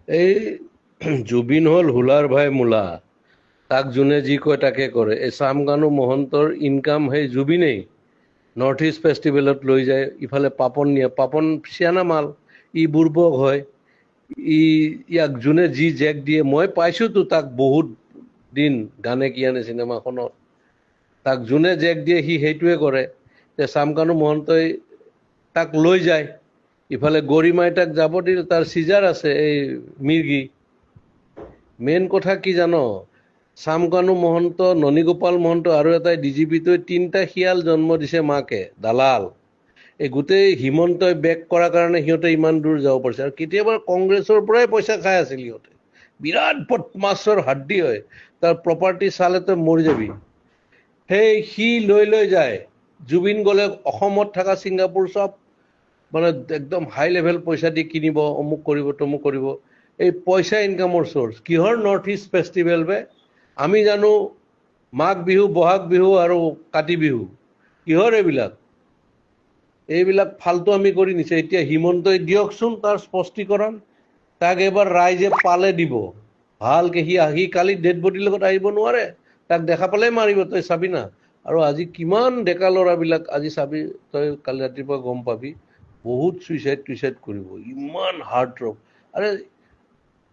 এই জুবিন হল হুলাৰ ভাই মূলা, তাক যোনে যি কয় তাকে কৰে। এই চামকানু মহন্তৰ ইনকাম সেই জুবিনেই নৰ্থ ইষ্ট ফেষ্টিভেলত লৈ যায়, ইফালে পাপন নিয়ে, পাপন চিয়ানা মাল, ই বুৰ্বক হয়, ই ইয়াক যোনে যি জেক দিয়ে, মই পাইছোতো তাক বহুত দিন গানে কি আনে চিনেমাখনত, তাক যোনে জেক দিয়ে সি সেইটোৱে কৰে। যে চামকানু মহন্তই তাক লৈ যায়, ইফালে গৰিমাই তাক যাব দিল, তাৰ চিজাৰ আছে এই মিৰ্গি। মেইন কথা কি জানো, চামকানু মহন্ত, ননীগোপাল মহন্ত আৰু এটাই ডিজিপিটোৱে তিনিটা শিয়াল জন্ম দিছে মাকে, দালাল। এই গোটেই হিমন্তই বেক কৰাৰ কাৰণে সিহঁতে ইমান দূৰ যাব পাৰিছে। আৰু কেতিয়াবা কংগ্ৰেছৰ পৰাই পইচা খাই আছিল সিহঁতে, বিৰাট বদমাছৰ হাড্ডি হয়, তাৰ প্ৰপাৰ্টি চালে তই মৰি যাবি। সেই সি লৈ লৈ যায়, জুবিন গ'লে অসমত থকা ছিংগাপুৰ চব মানে একদম হাই লেভেল পইচা দি কিনিব, অমুক কৰিব তমুক কৰিব। এই পইচা ইনকামৰ চ'ৰ্চ কিহৰ নৰ্থ ইষ্ট ফেষ্টিভেল বে? আমি জানো মাঘ বিহু, বহাগ বিহু আৰু কাতি বিহু, কিহৰ এইবিলাক? এইবিলাক ফাল্টু আমি কৰি নিছে। এতিয়া হিমন্তই দিয়কচোন তাৰ স্পষ্টীকৰণ, তাক এবাৰ ৰাইজে পালে দিব ভালকে। সি কালি ডেড বডিৰ লগত আহিব নোৱাৰে, তাক দেখা পালে মাৰিব, তই চাবি না। আৰু আজি কিমান ডেকা ল'ৰাবিলাক, আজি চাবি তই, কালি ৰাতিপুৱা গম পাবি, বহুত চুইচাইড কৰিব, ইমান হাৰ্ট ড্ৰপ। আৰে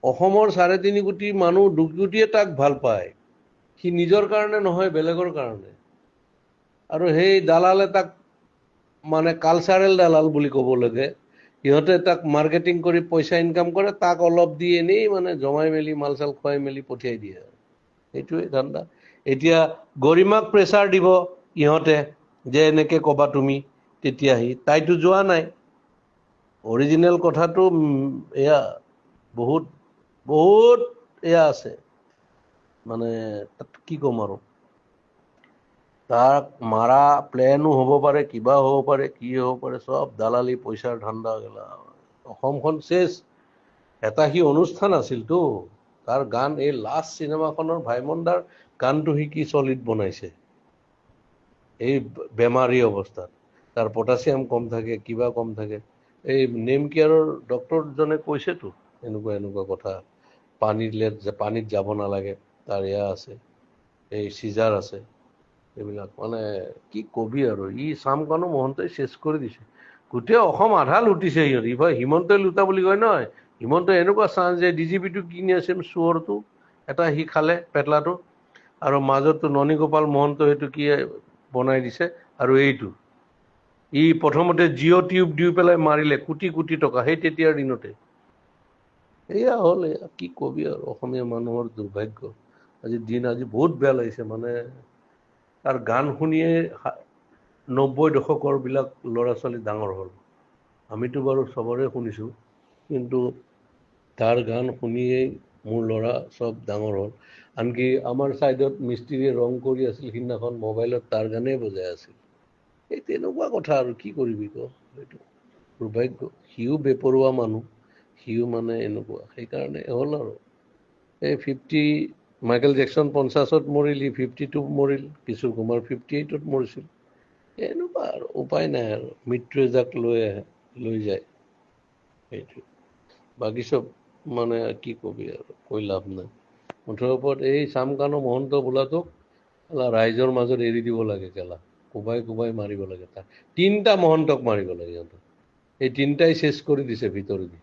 অসমৰ 3.5 কোটি মানুহ, 2 কোটিয়ে তাক ভাল পায়, সি নিজৰ কাৰণে নহয়, বেলেগৰ কাৰণে। আৰু সেই দালালে তাক মানে কালচাৰেল দালাল বুলি ক'ব লাগে, সিহঁতে তাক মাৰ্কেটিং কৰি পইচা ইনকাম কৰে, তাক অলপ দি এনেই মানে জমাই মেলি মাল চাল খুৱাই মেলি পঠিয়াই দিয়ে। সেইটোৱে ধান্দা। এতিয়া গৰিমাক প্ৰেছাৰ দিব ইহঁতে, যে এনেকে ক'বা তুমি, তেতিয়াহি তাইতো যোৱা নাই। অৰিজিনেল কথাটো এয়া বহুত বহুত এয়া আছে, মানে তাত কি ক'ম আৰু। তাক মাৰা প্লেনো হ'ব পাৰে, কিবা হ'ব পাৰে, কি হ'ব পাৰে, চব দালালি পইচাৰ ধান্দা গেলা। অসমখন চেচ। এটা সি অনুষ্ঠান আছিলতো, তাৰ গান, এই লাষ্ট চিনেমাখনৰ ভাইমন দাৰ গানটো সি কি চলিড বনাইছে এই বেমাৰী অৱস্থাত। তাৰ পটাছিয়াম কম থাকে, কিবা কম থাকে। এই নেম কেয়াৰৰ ডক্টৰজনে কৈছেতো এনেকুৱা এনেকুৱা কথা, পানীত যাব নালাগে, তাৰ এয়া আছে, এই চিজাৰ আছে, এইবিলাক মানে কি কবি আৰু। ই চামকানু মহন্তই চেচ কৰি দিছে গোটেই অসম, আধা লুটিছে সিহঁত। ইফালে হিমন্তই লুটা বুলি কয় নহয়, হিমন্তই এনেকুৱা চান্স যে ডিজিপিটো কিনি আছিল চোৰটো এটা, সি খালে পেটলাটো, আৰু মাজতো ননীগোপাল মহন্ত সেইটো কি বনাই দিছে। আৰু এইটো ই প্ৰথমতে জিঅ' টিউব দি পেলাই মাৰিলে কোটি কোটি টকা, সেই তেতিয়াৰ দিনতে। এয়া হ'ল, এয়া কি কবি আৰু, অসমীয়া মানুহৰ দুৰ্ভাগ্য। আজি বহুত বেয়া লাগিছে, মানে তাৰ গান শুনিয়ে 90 দশকৰ বিলাক ল'ৰা ছোৱালী ডাঙৰ হ'ল। আমিতো বাৰু চবৰে শুনিছোঁ, কিন্তু তাৰ গান শুনিয়েই মোৰ ল'ৰা চব ডাঙৰ হ'ল। আনকি আমাৰ ছাইডত মিস্ত্ৰীয়ে ৰং কৰি আছিল, সিদিনাখন মোবাইলত তাৰ গানেই বজাই আছিল। এই তেনেকুৱা কথা আৰু কি কৰিবি ক, এইটো দুৰ্ভাগ্য। সিও বেপৰুৱা মানুহ, সিও মানে এনেকুৱা, সেইকাৰণে হ'ল আৰু। এই মাইকেল জেকচন 50ত মৰিল, ই 52 মৰিল, কিশোৰ কুমাৰ 58ত মৰিছিল। এনেকুৱা আৰু উপায় নাই আৰু, মৃত্যুৱে যাক লৈ আহে লৈ যায়, সেইটো। বাকী চব মানে কি কবি আৰু, কৈ লাভ নাই। মুঠৰ ওপৰত এই চামকানু মহন্ত বোলাটোক ৰাইজৰ মাজত এৰি দিব লাগে কেলা, কোবাই কোবাই মাৰিব লাগে। তাক 3টা মহন্তক মাৰিব লাগে সিহঁতক, এই 3টাই চেচ কৰি দিছে ভিতৰেদি।